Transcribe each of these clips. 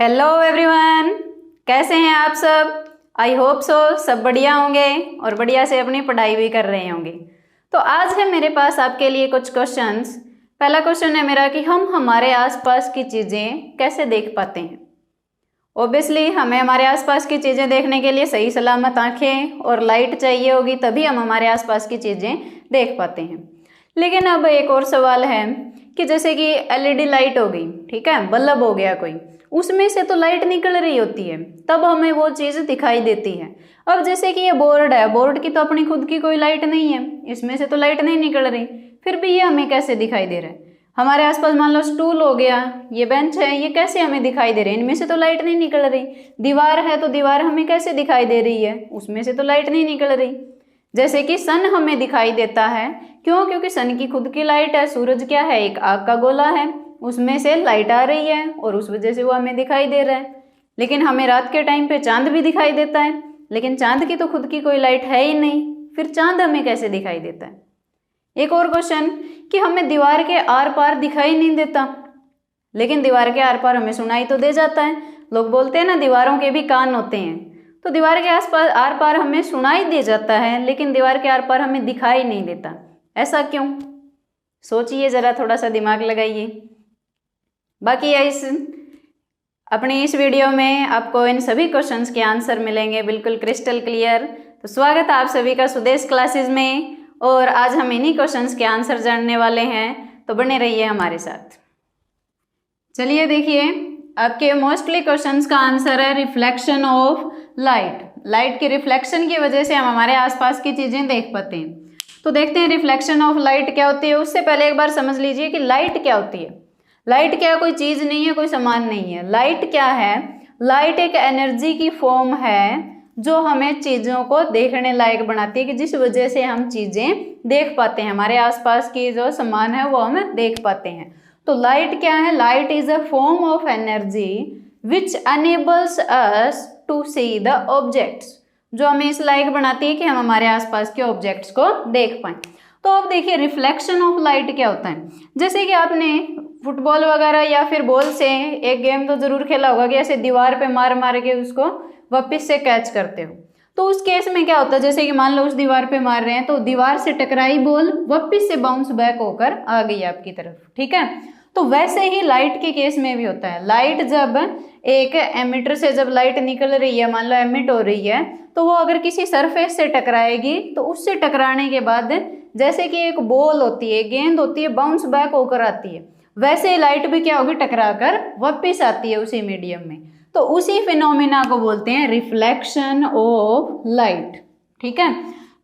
Hello everyone, कैसे हैं आप सब। आई होप सो सब बढ़िया होंगे और बढ़िया से अपनी पढ़ाई भी कर रहे होंगे। तो आज है मेरे पास आपके लिए कुछ क्वेश्चंस। पहला क्वेश्चन है मेरा कि हम हमारे आसपास की चीज़ें कैसे देख पाते हैं। ऑब्वियसली हमें हमारे आसपास की चीज़ें देखने के लिए सही सलामत आंखें और लाइट चाहिए होगी, तभी हम हमारे आसपास की चीज़ें देख पाते हैं। लेकिन अब एक और सवाल है कि जैसे कि एलईडी लाइट हो गई, ठीक है, बल्ब हो गया कोई, उसमें से तो लाइट निकल रही होती है, तब हमें वो चीज़ दिखाई देती है। अब जैसे कि ये बोर्ड है, बोर्ड की तो अपनी खुद की कोई लाइट नहीं है, इसमें से तो लाइट नहीं निकल रही, फिर भी ये हमें कैसे दिखाई दे रहा है। हमारे आसपास मान लो स्टूल हो गया, ये बेंच है, ये कैसे हमें दिखाई दे रहे हैं, इनमें से तो लाइट नहीं निकल रही। दीवार है तो दीवार हमें कैसे दिखाई दे रही है, उसमें से तो लाइट नहीं निकल रही। जैसे कि सन हमें दिखाई देता है, क्यों? क्योंकि सन की खुद की लाइट है। सूरज क्या है, एक आग का गोला है, उसमें से लाइट आ रही है और उस वजह से वो हमें दिखाई दे रहा है। लेकिन हमें रात के टाइम पे चांद भी दिखाई देता है, लेकिन चांद की तो खुद की कोई लाइट है ही नहीं, फिर चांद हमें कैसे दिखाई देता है। एक और क्वेश्चन कि हमें दीवार के आर पार दिखाई नहीं देता, लेकिन दीवार के आर पार हमें सुनाई तो दे जाता है। लोग बोलते हैं ना, दीवारों के भी कान होते हैं, तो दीवार के आसपास आर पार हमें सुनाई दे जाता है, लेकिन दीवार के आर पार हमें दिखाई नहीं देता। ऐसा क्यों? सोचिए जरा, थोड़ा सा दिमाग लगाइए। बाकी अपनी इस वीडियो में आपको इन सभी क्वेश्चंस के आंसर मिलेंगे बिल्कुल क्रिस्टल क्लियर। तो स्वागत है आप सभी का सुदेश क्लासेस में, और आज हम इन्हीं क्वेश्चंस के आंसर जानने वाले हैं, तो बने रहिए हमारे साथ। चलिए देखिए, आपके मोस्टली क्वेश्चंस का आंसर है रिफ्लेक्शन ऑफ लाइट। लाइट के रिफ्लेक्शन की वजह से हम हमारे आसपास की चीज़ें देख पाते हैं। तो देखते हैं रिफ्लेक्शन ऑफ लाइट क्या होती है। उससे पहले एक बार समझ लीजिए कि लाइट क्या होती है। लाइट क्या, कोई चीज़ नहीं है, कोई सामान नहीं है। लाइट क्या है? लाइट एक एनर्जी की फॉर्म है जो हमें चीज़ों को देखने लायक बनाती है, कि जिस वजह से हम चीज़ें देख पाते हैं, हमारे आसपास की जो सामान है वो हम देख पाते हैं। तो लाइट क्या है? Light is a form of energy which enables us to see the objects, जो हमें इस लायक बनाती है कि हम हमारे आसपास के ऑब्जेक्ट्स को देख पाएं। तो अब देखिए रिफ्लेक्शन ऑफ लाइट क्या होता है। जैसे कि आपने फुटबॉल वगैरह या फिर बॉल से एक गेम तो जरूर खेला होगा कि ऐसे दीवार पे मार मार के उसको वापस से कैच करते हो। तो उस केस में क्या होता है, जैसे कि मान लो उस दीवार पे मार रहे हैं, तो दीवार से टकराई बॉल वापस से बाउंस बैक होकर आ गई आपकी तरफ, ठीक है। तो वैसे ही लाइट के केस में भी होता है। लाइट जब एक एमिटर से जब लाइट निकल रही है, मान लो एमिट हो रही है, तो वो अगर किसी सरफेस से टकराएगी तो उससे टकराने के बाद जैसे कि एक बॉल होती है, गेंद होती है, बाउंस बैक होकर आती है, वैसे ही लाइट भी क्या होगी, टकराकर वापस आती है उसी मीडियम में। तो उसी फिनोमिना को बोलते हैं रिफ्लेक्शन ऑफ लाइट, ठीक है।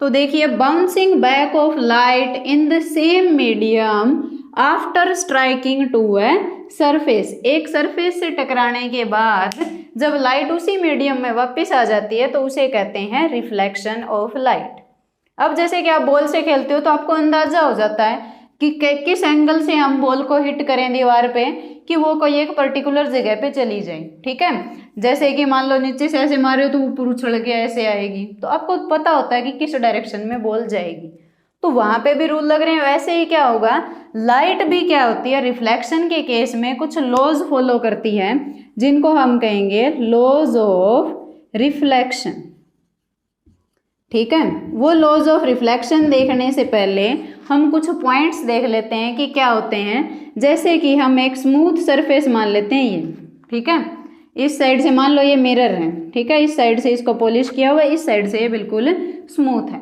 तो देखिए, bouncing back of light in the same medium after striking to a surface. एक सरफेस से टकराने के बाद जब लाइट उसी मीडियम में वापस आ जाती है तो उसे कहते हैं रिफ्लेक्शन ऑफ लाइट। अब जैसे कि आप बॉल से खेलते हो तो आपको अंदाजा हो जाता है कि किस एंगल से हम बॉल को हिट करें दीवार पे कि वो कोई एक पर्टिकुलर जगह पे चली जाए, ठीक है। जैसे कि मान लो नीचे से ऐसे मारे हो तो ऊपर उछल के ऐसे आएगी, तो आपको पता होता है कि किस डायरेक्शन में बॉल जाएगी, तो वहां पे भी रूल लग रहे हैं। वैसे ही क्या होगा, लाइट भी क्या होती है, रिफ्लेक्शन के केस में कुछ लॉज फॉलो करती है, जिनको हम कहेंगे लॉज ऑफ रिफ्लेक्शन, ठीक है। वो लॉज ऑफ रिफ्लेक्शन देखने से पहले हम कुछ पॉइंट्स देख लेते हैं कि क्या होते हैं। जैसे कि हम एक स्मूथ सरफेस मान लेते हैं ये, ठीक है। इस साइड से मान लो ये मिरर है, ठीक है, इस साइड से इसको पॉलिश किया हुआ है, इस साइड से ये बिल्कुल स्मूथ है।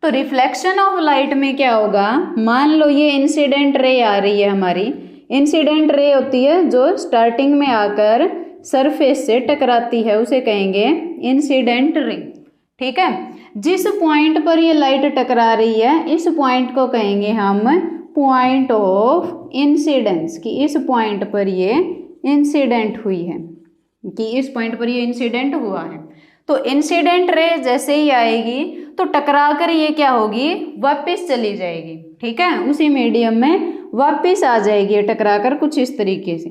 तो रिफ्लेक्शन ऑफ लाइट में क्या होगा, मान लो ये इंसिडेंट रे आ रही है हमारी। इंसिडेंट रे होती है जो स्टार्टिंग में आकर सरफेस से टकराती है, उसे कहेंगे इंसिडेंट रे, ठीक है। जिस पॉइंट पर ये लाइट टकरा रही है, इस पॉइंट को कहेंगे हम पॉइंट ऑफ इंसिडेंस, कि इस पॉइंट पर ये इंसिडेंट हुई है, कि इस पॉइंट पर ये इंसिडेंट हुआ है। तो इंसिडेंट रे जैसे ही आएगी तो टकरा कर ये क्या होगी, वापस चली जाएगी, ठीक है, उसी मीडियम में वापस आ जाएगी टकरा कर कुछ इस तरीके से।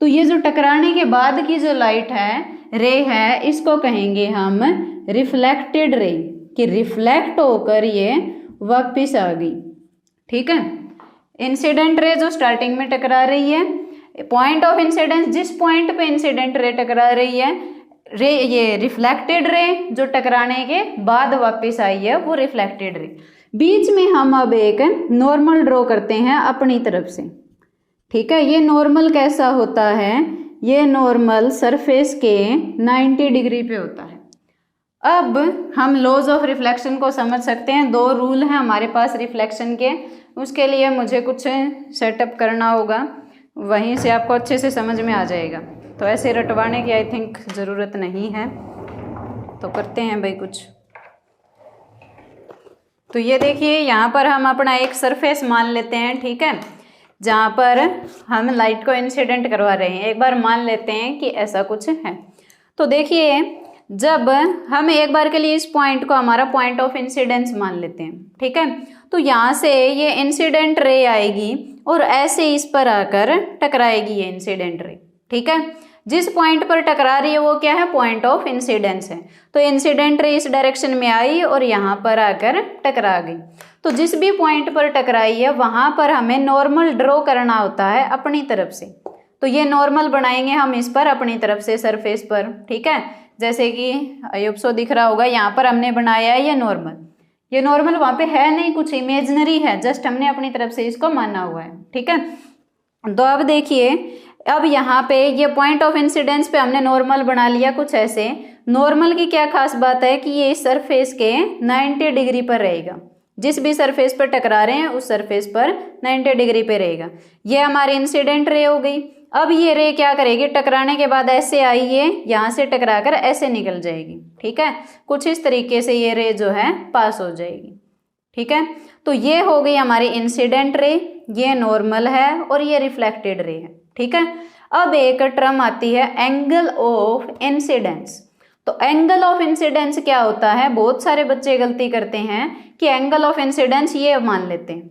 तो ये जो टकराने के बाद की जो लाइट है, रे है, इसको कहेंगे हम रिफ्लेक्टेड रे, कि रिफ्लेक्ट होकर ये वापस आ गई, ठीक है। इंसिडेंट रे जो स्टार्टिंग में टकरा रही है, पॉइंट ऑफ इंसिडेंस, जिस पॉइंट पे इंसिडेंट रे टकरा रही है, रे ये रिफ्लेक्टेड रे जो टकराने के बाद वापस आई है वो रिफ्लेक्टेड रे। बीच में हम अब एक नॉर्मल ड्रॉ करते हैं अपनी तरफ से, ठीक है। ये नॉर्मल कैसा होता है, ये नॉर्मल सरफेस के 90 डिग्री पे होता है। अब हम लॉज ऑफ रिफ्लेक्शन को समझ सकते हैं। दो रूल हैं हमारे पास रिफ्लेक्शन के, उसके लिए मुझे कुछ सेटअप करना होगा, वहीं से आपको अच्छे से समझ में आ जाएगा। तो ऐसे रटवाने की आई थिंक ज़रूरत नहीं है, तो करते हैं भाई कुछ। तो ये देखिए यहाँ पर हम अपना एक सरफेस मान लेते हैं, ठीक है, जहाँ पर हम लाइट को इंसिडेंट करवा रहे हैं। एक बार मान लेते हैं कि ऐसा कुछ है। तो देखिए जब हम एक बार के लिए इस पॉइंट को हमारा पॉइंट ऑफ इंसिडेंस मान लेते हैं, ठीक है, तो यहाँ से ये इंसिडेंट रे आएगी और ऐसे इस पर आकर टकराएगी ये इंसिडेंट रे, ठीक है। जिस पॉइंट पर टकरा रही है वो क्या है, पॉइंट ऑफ इंसिडेंस है। तो इंसिडेंट रे इस डायरेक्शन में आई और यहाँ पर आकर टकरा गई। तो जिस भी पॉइंट पर टकराई है वहाँ पर हमें नॉर्मल ड्रॉ करना होता है अपनी तरफ से। तो ये नॉर्मल बनाएंगे हम इस पर अपनी तरफ से सरफेस पर, ठीक है। जैसे कि अयुबसो दिख रहा होगा, यहाँ पर हमने बनाया है ये नॉर्मल। ये नॉर्मल वहाँ पे है नहीं, कुछ इमेजिनरी है, जस्ट हमने अपनी तरफ से इसको माना हुआ है, ठीक है। तो अब देखिए, अब यहाँ पे ये पॉइंट ऑफ इंसिडेंस पे हमने नॉर्मल बना लिया कुछ ऐसे। नॉर्मल की क्या खास बात है कि ये इस सरफेस के 90 डिग्री पर रहेगा। जिस भी सरफेस पर टकरा रहे हैं उस सरफेस पर 90 डिग्री पे रहेगा। ये हमारी इंसिडेंट रे हो गई। अब ये रे क्या करेगी, टकराने के बाद ऐसे आई, ये यहाँ से टकरा कर ऐसे निकल जाएगी, ठीक है। कुछ इस तरीके से ये रे जो है पास हो जाएगी, ठीक है। तो ये हो गई हमारी इंसिडेंट रे, ये नॉर्मल है और ये रिफ्लेक्टेड रे है, ठीक है। अब एक टर्म आती है एंगल ऑफ इंसिडेंस। तो एंगल ऑफ इंसिडेंस क्या होता है, बहुत सारे बच्चे गलती करते हैं कि एंगल ऑफ इंसिडेंस ये मान लेते हैं।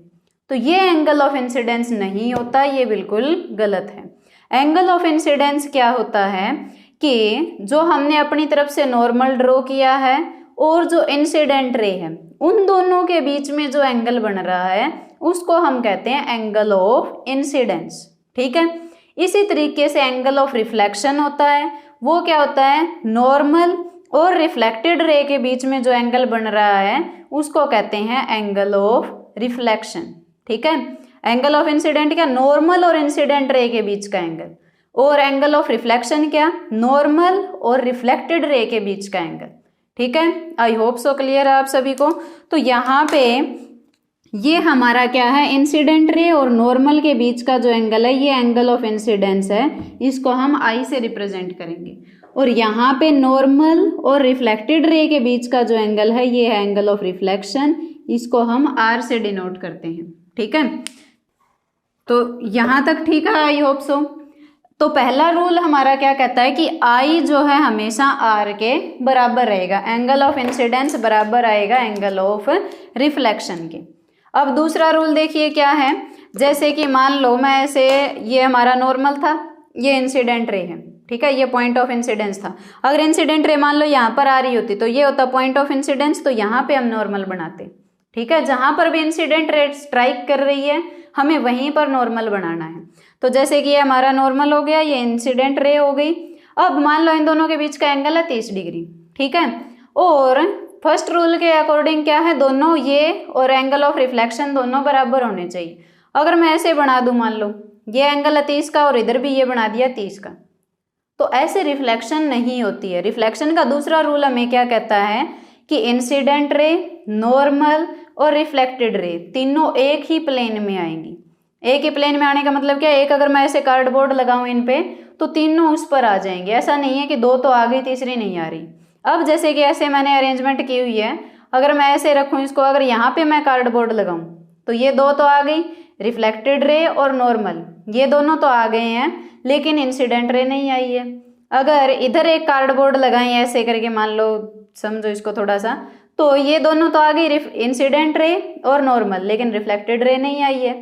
तो ये एंगल ऑफ इंसिडेंस नहीं होता, ये बिल्कुल गलत है। एंगल ऑफ इंसिडेंस क्या होता है कि जो हमने अपनी तरफ से नॉर्मल ड्रॉ किया है और जो इंसिडेंट रे है, उन दोनों के बीच में जो एंगल बन रहा है उसको हम कहते हैं एंगल ऑफ इंसिडेंस, ठीक है। इसी तरीके से एंगल ऑफ रिफ्लेक्शन होता है, वो क्या होता है, नॉर्मल और रिफ्लेक्टेड रे के बीच में जो एंगल बन रहा है उसको कहते हैं एंगल ऑफ रिफ्लेक्शन, ठीक है। एंगल ऑफ इंसिडेंट क्या, नॉर्मल और इंसिडेंट रे के बीच का एंगल, और एंगल ऑफ रिफ्लेक्शन क्या, नॉर्मल और रिफ्लेक्टेड रे के बीच का एंगल, ठीक है। आई होप सो क्लियर है आप सभी को। तो यहाँ पे ये हमारा क्या है, इंसिडेंट रे और नॉर्मल के बीच का जो एंगल है ये एंगल ऑफ इंसिडेंस है, इसको हम आई से रिप्रेजेंट करेंगे। और यहाँ पे नॉर्मल और रिफ्लेक्टेड रे के बीच का जो एंगल है ये है एंगल ऑफ रिफ्लेक्शन, इसको हम आर से डिनोट करते हैं, ठीक है। तो यहाँ तक ठीक है, आई होप सो। तो पहला रूल हमारा क्या कहता है कि आई जो है हमेशा आर के बराबर रहेगा, एंगल ऑफ इंसिडेंस बराबर आएगा एंगल ऑफ रिफ्लेक्शन के। अब दूसरा रूल देखिए क्या है, जैसे कि मान लो मैं ऐसे, ये हमारा नॉर्मल था, ये इंसिडेंट रे है, ठीक है, ये पॉइंट ऑफ इंसिडेंस था। अगर इंसिडेंट रे मान लो यहाँ पर आ रही होती तो ये होता पॉइंट ऑफ इंसिडेंस, तो यहाँ पे हम नॉर्मल बनाते, ठीक है। जहाँ पर भी इंसिडेंट रे स्ट्राइक कर रही है हमें वहीं पर नॉर्मल बनाना है। तो जैसे कि ये हमारा नॉर्मल हो गया, ये इंसिडेंट रे हो गई। अब मान लो इन दोनों के बीच का एंगल है 30 डिग्री, ठीक है। और फर्स्ट रूल के अकॉर्डिंग क्या है, दोनों ये और एंगल ऑफ रिफ्लेक्शन दोनों बराबर होने चाहिए। अगर मैं ऐसे बना दूं, मान लो ये एंगल है 30 का और इधर भी ये बना दिया 30 का, तो ऐसे रिफ्लेक्शन नहीं होती है। रिफ्लेक्शन का दूसरा रूल हमें क्या कहता है कि इंसिडेंट रे, नॉर्मल और रिफ्लेक्टेड रे तीनों एक ही प्लेन में आएंगी। एक ही प्लेन में आने का मतलब क्या है, एक अगर मैं ऐसे कार्डबोर्ड लगाऊं इन पे तो तीनों उस पर आ जाएंगे। ऐसा नहीं है कि दो तो आ गई तीसरी नहीं आ रही। अब जैसे कि ऐसे मैंने अरेंजमेंट की हुई है, अगर मैं ऐसे रखूं इसको, अगर यहाँ पे मैं कार्डबोर्ड लगाऊं तो ये दो तो आ गई, रिफ्लेक्टेड रे और नॉर्मल ये दोनों तो आ गए हैं, लेकिन इंसिडेंट रे नहीं आई है। अगर इधर एक कार्डबोर्ड लगाएं ऐसे करके, मान लो समझो इसको थोड़ा सा, तो ये दोनों तो आ गई, इंसिडेंट रे और नॉर्मल, लेकिन रिफ्लेक्टेड रे नहीं आई है।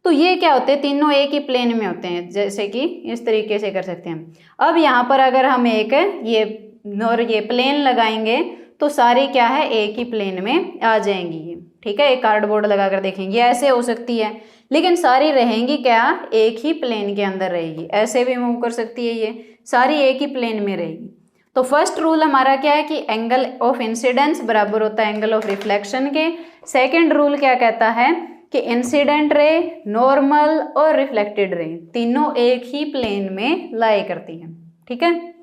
तो ये क्या होते हैं, तीनों एक ही प्लेन में होते हैं, जैसे कि इस तरीके से कर सकते हैं। अब यहाँ पर अगर हम एक ये प्लेन लगाएंगे तो सारी क्या है, एक ही प्लेन में आ जाएंगी ये, ठीक है। एक कार्डबोर्ड लगा कर देखेंगे, ऐसे हो सकती है लेकिन सारी रहेंगी क्या, एक ही प्लेन के अंदर रहेगी, ऐसे भी मूव कर सकती है, ये सारी एक ही प्लेन में रहेगी। तो फर्स्ट रूल हमारा क्या है कि एंगल ऑफ इंसिडेंस बराबर होता है एंगल ऑफ रिफ्लेक्शन के। सेकेंड रूल क्या कहता है कि इंसिडेंट रे, नॉर्मल और रिफ्लेक्टेड रे तीनों एक ही प्लेन में लाई करती हैं। ठीक है,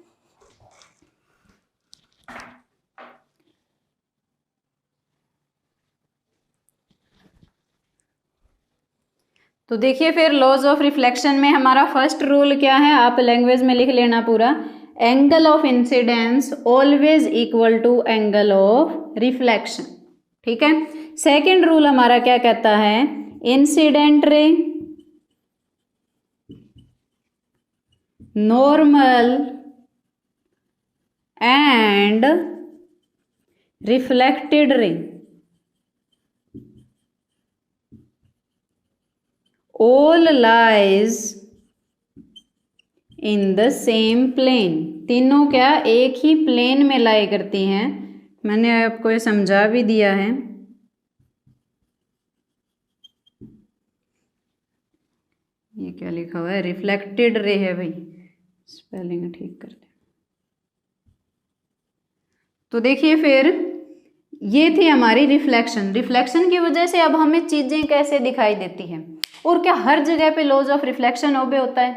तो देखिए फिर लॉज ऑफ रिफ्लेक्शन में हमारा फर्स्ट रूल क्या है, आप लैंग्वेज में लिख लेना पूरा, angle of incidence always equal to angle of reflection. ठीक है, सेकेंड रूल हमारा क्या कहता है, incident ray, normal and reflected ray all lies in the same plane। तीनों क्या एक ही प्लेन में लाई करती हैं। मैंने आपको ये समझा भी दिया है। ये क्या लिखा हुआ है, रिफ्लेक्टेड रे है भाई, स्पेलिंग ठीक कर दे। तो देखिए फिर ये थी हमारी रिफ्लेक्शन। रिफ्लेक्शन की वजह से अब हमें चीजें कैसे दिखाई देती हैं, और क्या हर जगह पे लॉज ऑफ रिफ्लेक्शन ओबे होता है,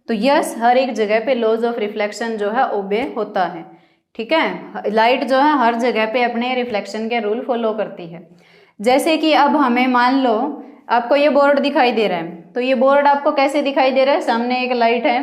तो यस हर एक जगह पे लॉज ऑफ रिफ्लेक्शन जो है ओबे होता है। ठीक है, लाइट जो है हर जगह पे अपने रिफ्लेक्शन के रूल फॉलो करती है। जैसे कि अब हमें मान लो आपको ये बोर्ड दिखाई दे रहा है, तो ये बोर्ड आपको कैसे दिखाई दे रहा है, सामने एक लाइट है,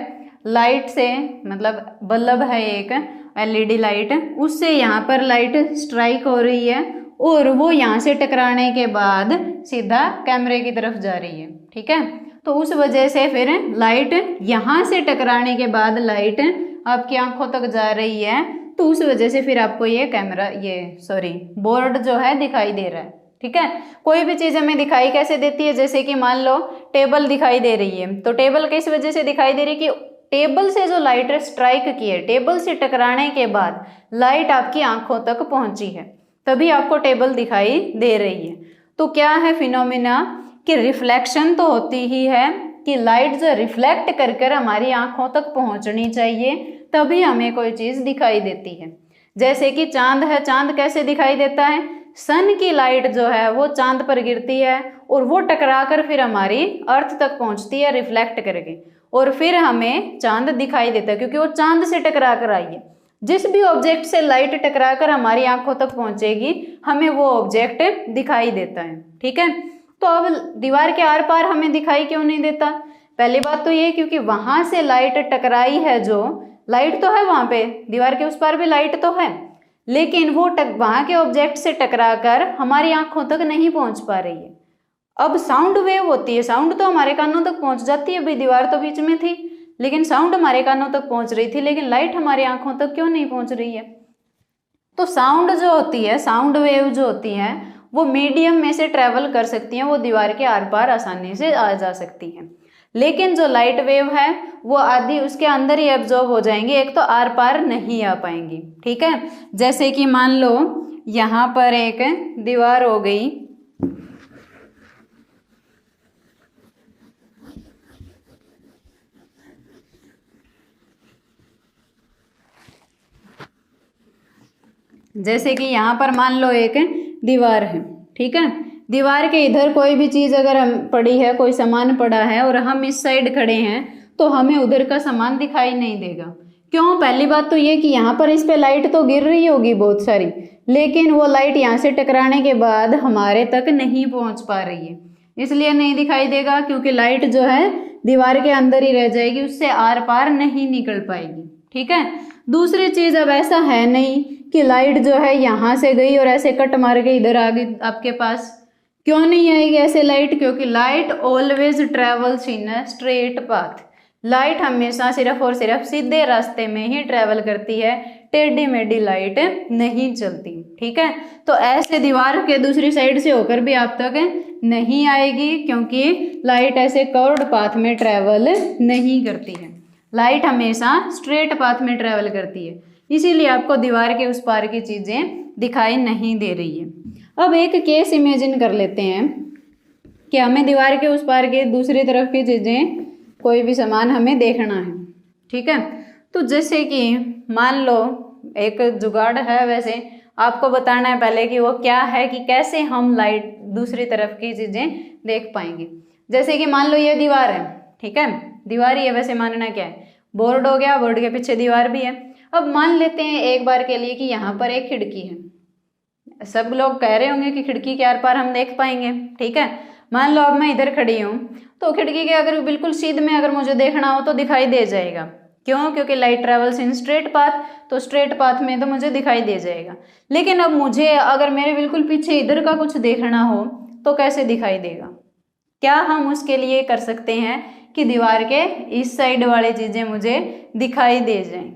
लाइट से मतलब बल्ब है एक एलईडी लाइट, उससे यहाँ पर लाइट स्ट्राइक हो रही है और वो यहाँ से टकराने के बाद सीधा कैमरे की तरफ जा रही है। ठीक है, तो उस वजह से फिर लाइट यहाँ से टकराने के बाद लाइट आपकी आंखों तक जा रही है, तो उस वजह से फिर आपको ये कैमरा बोर्ड जो है दिखाई दे रहा है। ठीक है, कोई भी चीज़ हमें दिखाई कैसे देती है, जैसे कि मान लो टेबल दिखाई दे रही है, तो टेबल किस वजह से दिखाई दे रही है कि टेबल से जो लाइट स्ट्राइक की है, टेबल से टकराने के बाद लाइट आपकी आंखों तक पहुंची है, तभी आपको टेबल दिखाई दे रही है। तो क्या है फिनोमिना कि रिफ्लेक्शन तो होती ही है कि लाइट जो रिफ्लेक्ट कर कर हमारी आंखों तक पहुंचनी चाहिए, तभी हमें कोई चीज़ दिखाई देती है। जैसे कि चांद है, चांद कैसे दिखाई देता है, सन की लाइट जो है वो चांद पर गिरती है और वो टकराकर फिर हमारी अर्थ तक पहुंचती है रिफ्लेक्ट करके, और फिर हमें चांद दिखाई देता है क्योंकि वो चांद से टकरा कर आई है। जिस भी ऑब्जेक्ट से लाइट टकराकर हमारी आंखों तक पहुंचेगी हमें वो ऑब्जेक्ट दिखाई देता है। ठीक है, तो अब दीवार के आर पार हमें दिखाई क्यों नहीं देता, पहली बात तो ये क्योंकि वहां से लाइट टकराई है, जो लाइट तो है वहां पे, दीवार के उस पार भी लाइट तो है, लेकिन वो वहां के ऑब्जेक्ट से टकराकर हमारी आंखों तक नहीं पहुंच पा रही है। अब साउंड वेव होती है, साउंड तो हमारे कानों तक पहुंच जाती है, भाई दीवार तो बीच में थी लेकिन साउंड हमारे कानों तक पहुंच रही थी, लेकिन लाइट हमारी आंखों तक क्यों नहीं पहुंच रही है। तो साउंड जो होती है, साउंड वेव जो होती है वो मीडियम में से ट्रेवल कर सकती हैं, वो दीवार के आर पार आसानी से आ जा सकती हैं, लेकिन जो लाइट वेव है वो आधी उसके अंदर ही एब्जॉर्ब हो जाएंगी, एक तो आर पार नहीं आ पाएंगी। ठीक है, जैसे कि मान लो यहाँ पर एक दीवार हो गई, जैसे कि यहाँ पर मान लो एक दीवार है। ठीक है, दीवार के इधर कोई भी चीज़ अगर हम पड़ी है, कोई सामान पड़ा है और हम इस साइड खड़े हैं तो हमें उधर का सामान दिखाई नहीं देगा। क्यों, पहली बात तो ये कि यहाँ पर इस पे लाइट तो गिर रही होगी बहुत सारी, लेकिन वो लाइट यहाँ से टकराने के बाद हमारे तक नहीं पहुँच पा रही है, इसलिए नहीं दिखाई देगा क्योंकि लाइट जो है दीवार के अंदर ही रह जाएगी, उससे आर पार नहीं निकल पाएगी। ठीक है, दूसरी चीज़, अब ऐसा है नहीं कि लाइट जो है यहाँ से गई और ऐसे कट मार के इधर आ गई आपके पास, क्यों नहीं आएगी ऐसे लाइट, क्योंकि light always travels in a straight path, light हमेशा सिर्फ और सिर्फ सीधे रास्ते में ही ट्रेवल करती है, टेढ़ी मेढ़ी लाइट नहीं चलती। ठीक है, तो ऐसे दीवार के दूसरी साइड से होकर भी आप तक नहीं आएगी क्योंकि लाइट ऐसे कर्व्ड पाथ में ट्रेवल नहीं करती है, लाइट हमेशा स्ट्रेट पाथ में ट्रेवल करती है, इसीलिए आपको दीवार के उस पार की चीज़ें दिखाई नहीं दे रही है। अब एक केस इमेजिन कर लेते हैं कि हमें दीवार के उस पार के दूसरी तरफ की चीज़ें, कोई भी सामान हमें देखना है। ठीक है, तो जैसे कि मान लो एक जुगाड़ है, वैसे आपको बताना है पहले कि वो क्या है, कि कैसे हम लाइट दूसरी तरफ की चीज़ें देख पाएंगे। जैसे कि मान लो ये दीवार है, ठीक है, दीवार ही है, वैसे मानना क्या है, बोर्ड हो गया, बोर्ड के पीछे दीवार भी है। अब मान लेते हैं एक बार के लिए कि यहाँ पर एक खिड़की है। सब लोग कह रहे होंगे कि खिड़की के आर पार हम देख पाएंगे। ठीक है, मान लो अब मैं इधर खड़ी हूँ, तो खिड़की के अगर बिल्कुल सीध में अगर मुझे देखना हो तो दिखाई दे जाएगा। क्यों? क्योंकि light travels in straight path, तो स्ट्रेट पाथ में तो मुझे दिखाई दे जाएगा। लेकिन अब मुझे अगर मेरे बिल्कुल पीछे इधर का कुछ देखना हो तो कैसे दिखाई देगा? क्या हम उसके लिए कर सकते हैं कि दीवार के इस साइड वाली चीज़ें मुझे दिखाई दे जाएं।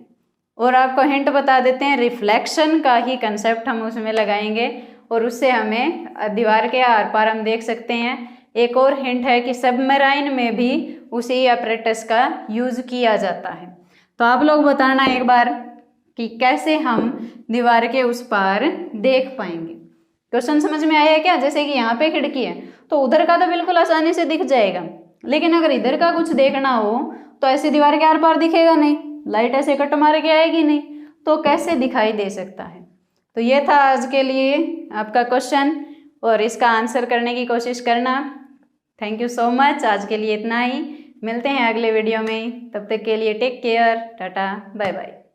और आपको हिंट बता देते हैं, रिफ्लेक्शन का ही कंसेप्ट हम उसमें लगाएंगे और उससे हमें दीवार के आर पार हम देख सकते हैं। एक और हिंट है कि सबमराइन में भी उसी अपरेटस का यूज किया जाता है। तो आप लोग बताना एक बार कि कैसे हम दीवार के उस पार देख पाएंगे। क्वेश्चन समझ में आया क्या? जैसे कि यहाँ पे खिड़की है तो उधर का तो बिल्कुल आसानी से दिख जाएगा, लेकिन अगर इधर का कुछ देखना हो तो ऐसे दीवार के आर पार दिखेगा नहीं, लाइट ऐसे कट मार के आएगी नहीं, तो कैसे दिखाई दे सकता है? तो ये था आज के लिए आपका क्वेश्चन, और इसका आंसर करने की कोशिश करना। थैंक यू सो मच, आज के लिए इतना ही। मिलते हैं अगले वीडियो में, तब तक के लिए take care, tata bye bye.